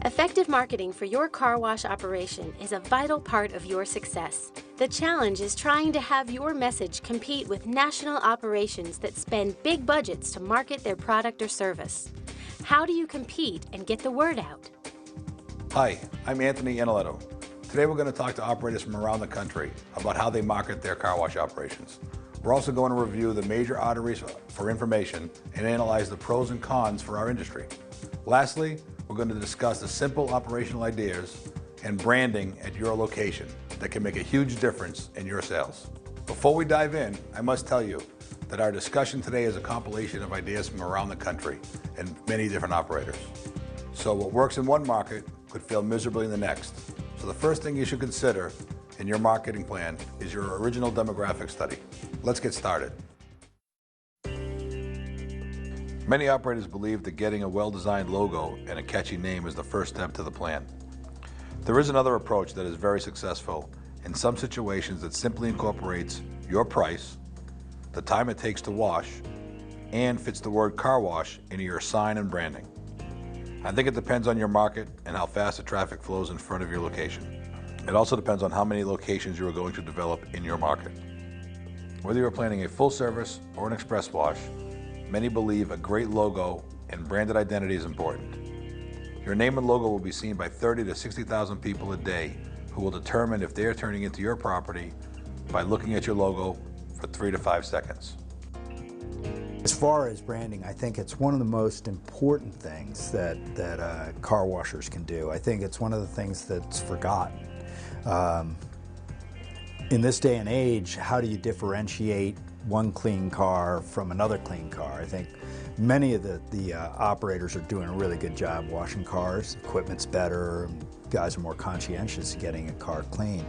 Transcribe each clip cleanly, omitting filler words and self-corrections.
Effective marketing for your car wash operation is a vital part of your success. The challenge is trying to have your message compete with national operations that spend big budgets to market their product or service. How do you compete and get the word out? Hi, I'm Anthony Analetto. Today we're going to talk to operators from around the country about how they market their car wash operations. We're also going to review the major arteries for information and analyze the pros and cons for our industry. Lastly, we're going to discuss the simple operational ideas and branding at your location that can make a huge difference in your sales. Before we dive in, I must tell you that our discussion today is a compilation of ideas from around the country and many different operators. So what works in one market could fail miserably in the next. So the first thing you should consider in your marketing plan is your original demographic study. Let's get started. Many operators believe that getting a well-designed logo and a catchy name is the first step to the plan. There is another approach that is very successful in some situations that simply incorporates your price, the time it takes to wash, and fits the word car wash into your sign and branding. I think it depends on your market and how fast the traffic flows in front of your location. It also depends on how many locations you are going to develop in your market. Whether you're planning a full service or an express wash, many believe a great logo and branded identity is important. Your name and logo will be seen by 30 to 60,000 people a day who will determine if they are turning into your property by looking at your logo for 3 to 5 seconds. As far as branding, I think it's one of the most important things that car washers can do. I think it's one of the things that's forgotten. In this day and age, how do you differentiate one clean car from another clean car? I think many of the operators are doing a really good job washing cars. Equipment's better, guys are more conscientious getting a car clean.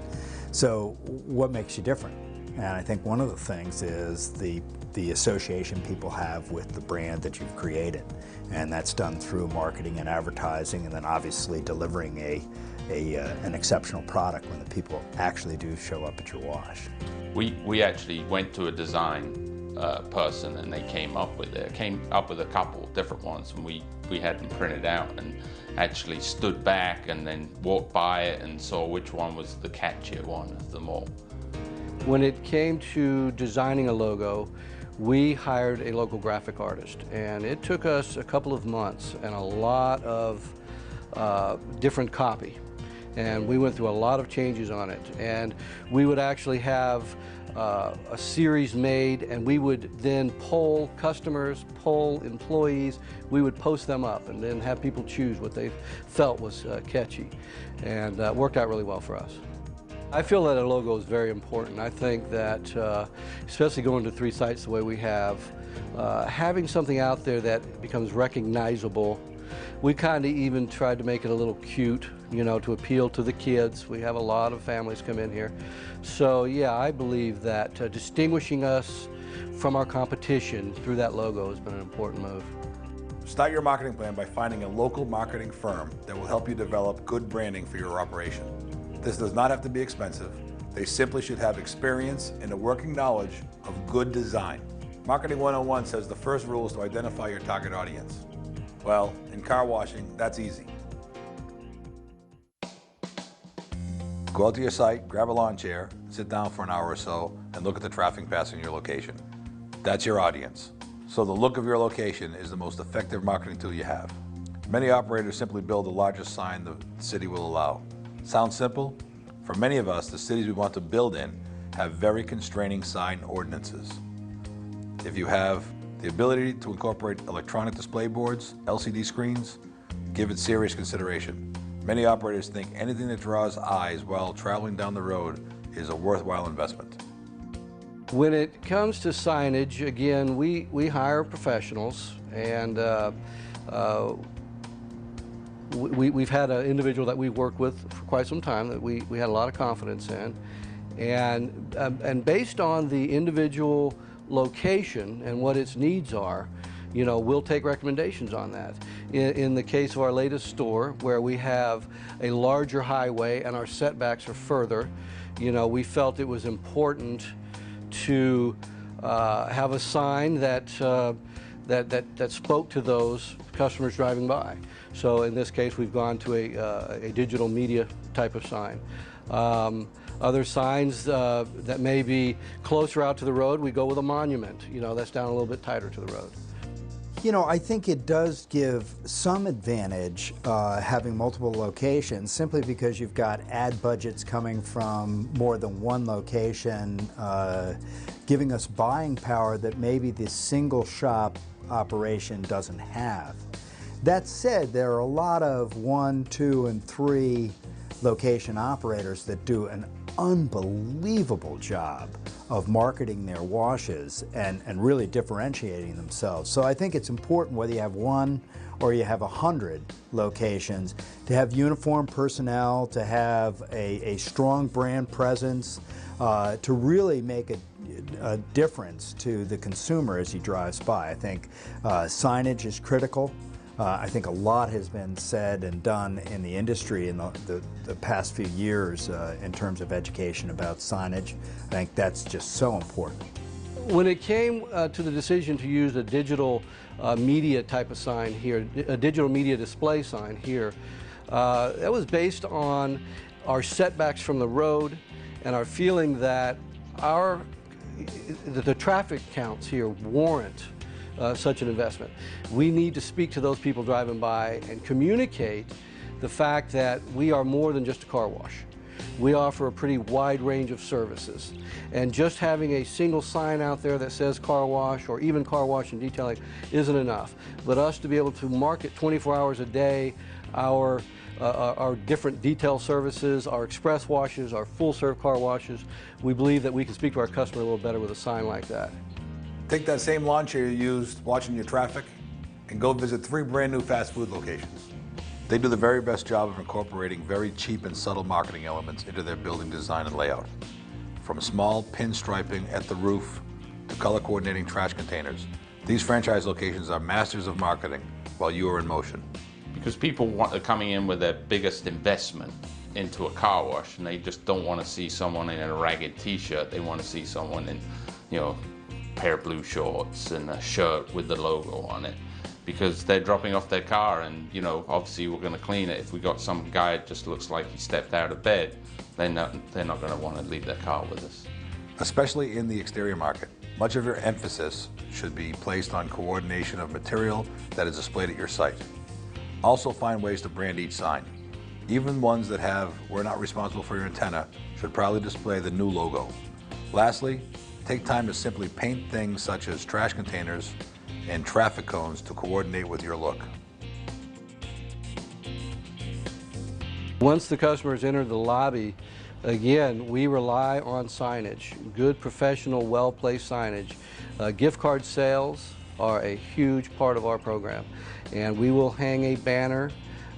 So what makes you different? And I think one of the things is the association people have with the brand that you've created. And that's done through marketing and advertising, and then obviously delivering an exceptional product when the people actually do show up at your wash. We actually went to a design person, and they came up with a couple different ones, and we had them printed out and actually stood back and then walked by it and saw which one was the catchier one of them all. When it came to designing a logo, we hired a local graphic artist, and it took us a couple of months and a lot of different copy. And we went through a lot of changes on it, and we would actually have a series made, and we would then poll customers, poll employees. We would post them up and then have people choose what they felt was catchy, and worked out really well for us. I feel that a logo is very important. I think that, especially going to 3 sites the way we have, having something out there that becomes recognizable. We kind of even tried to make it a little cute, you know, to appeal to the kids. We have a lot of families come in here. So yeah, I believe that distinguishing us from our competition through that logo has been an important move. Start your marketing plan by finding a local marketing firm that will help you develop good branding for your operation. This does not have to be expensive. They simply should have experience and a working knowledge of good design. Marketing 101 says the first rule is to identify your target audience. Well, in car washing, that's easy. Go out to your site, grab a lawn chair, sit down for an hour or so, and look at the traffic passing your location. That's your audience. So the look of your location is the most effective marketing tool you have. Many operators simply build the largest sign the city will allow. Sounds simple? For many of us, the cities we want to build in have very constraining sign ordinances. If you have the ability to incorporate electronic display boards, LCD screens, give it serious consideration. Many operators think anything that draws eyes while traveling down the road is a worthwhile investment. When it comes to signage, again, we hire professionals, and we've had an individual that we've worked with for quite some time that we had a lot of confidence in, and based on the individual location and what its needs are, you know, we'll take recommendations on that. In the case of our latest store, where we have a larger highway and our setbacks are further, you know, we felt it was important to have a sign that that spoke to those customers driving by. So in this case, we've gone to a digital media type of sign. Other signs that may be closer out to the road, we go with a monument. You know, that's down a little bit tighter to the road. You know, I think it does give some advantage having multiple locations, simply because you've got ad budgets coming from more than one location, giving us buying power that maybe the single shop operation doesn't have. That said, there are a lot of 1, 2, and 3 location operators that do an unbelievable job of marketing their washes and really differentiating themselves. So I think it's important, whether you have 1 or you have 100 locations, to have uniformed personnel, to have a strong brand presence, to really make a difference to the consumer as he drives by. I think signage is critical. I think a lot has been said and done in the industry in the past few years in terms of education about signage. I think that's just so important. When it came to the decision to use a digital media type of sign here, a digital media display sign here, that was based on our setbacks from the road and our feeling that the traffic counts here warrant such an investment. We need to speak to those people driving by and communicate the fact that we are more than just a car wash. We offer a pretty wide range of services, and just having a single sign out there that says car wash or even car wash and detailing isn't enough. But us to be able to market 24 hours a day our different detail services, our express washes, our full serve car washes, we believe that we can speak to our customer a little better with a sign like that. Take that same lawn chair you used watching your traffic and go visit 3 brand new fast food locations. They do the very best job of incorporating very cheap and subtle marketing elements into their building design and layout. From small pinstriping at the roof to color coordinating trash containers, these franchise locations are masters of marketing while you are in motion. Because people are coming in with their biggest investment into a car wash, and they just don't want to see someone in a ragged t-shirt. They want to see someone in, you know, pair of blue shorts and a shirt with the logo on it, because they're dropping off their car, and you know, obviously we're going to clean it. If we got some guy that just looks like he stepped out of bed, they're not going to want to leave their car with us. Especially in the exterior market, much of your emphasis should be placed on coordination of material that is displayed at your site. Also find ways to brand each sign. Even ones that have "We're not responsible for your antenna" should proudly display the new logo. Lastly, take time to simply paint things such as trash containers and traffic cones to coordinate with your look. Once the customers enter the lobby, again, we rely on signage, good, professional, well-placed signage. Gift card sales are a huge part of our program, and we will hang a banner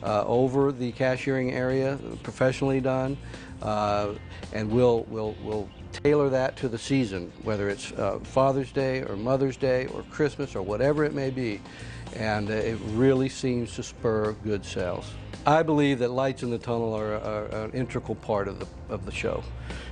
over the cashiering area, professionally done, and we'll tailor that to the season, whether it's Father's Day or Mother's Day or Christmas or whatever it may be, and it really seems to spur good sales. I believe that lights in the tunnel are an integral part of the show,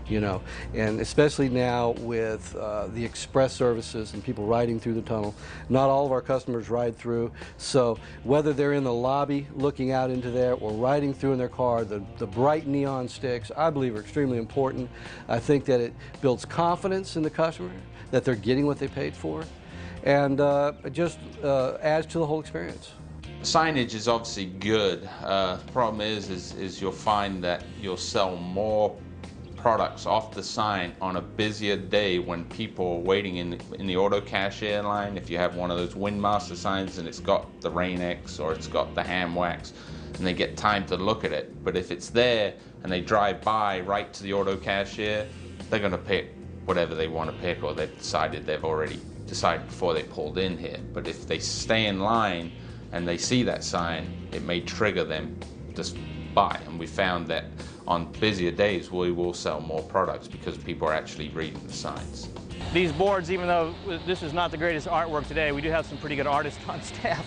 you know, and especially now with the express services and people riding through the tunnel. Not all of our customers ride through, so whether they're in the lobby looking out into there or riding through in their car, the bright neon sticks, I believe, are extremely important. I think that it builds confidence in the customer that they're getting what they paid for, and it just adds to the whole experience. Signage is obviously good. The problem is you'll find that you'll sell more products off the sign on a busier day when people are waiting in the auto cashier line. If you have one of those Windmaster signs and it's got the Rain-X or it's got the Ham Wax, and they get time to look at it. But if it's there and they drive by right to the auto cashier, they're going to pick whatever they want to pick, or they've already decided before they pulled in here. But if they stay in line and they see that sign, it may trigger them to buy. And we found that on busier days, we will sell more products because people are actually reading the signs. These boards, even though this is not the greatest artwork today, we do have some pretty good artists on staff,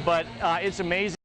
but it's amazing.